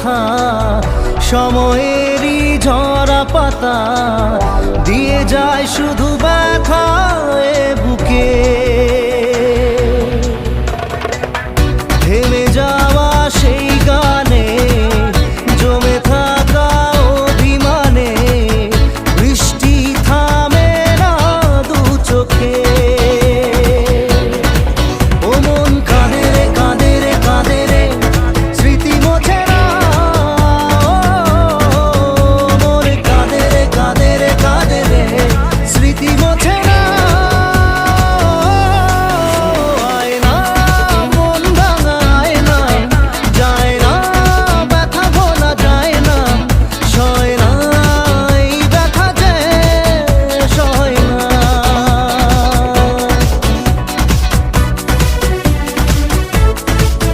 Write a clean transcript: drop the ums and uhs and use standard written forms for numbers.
কথা, সময়েরই ঝরা পাতা দিয়ে যায় শুধু ব্যথা এ বুকে। থেমে যাওয়া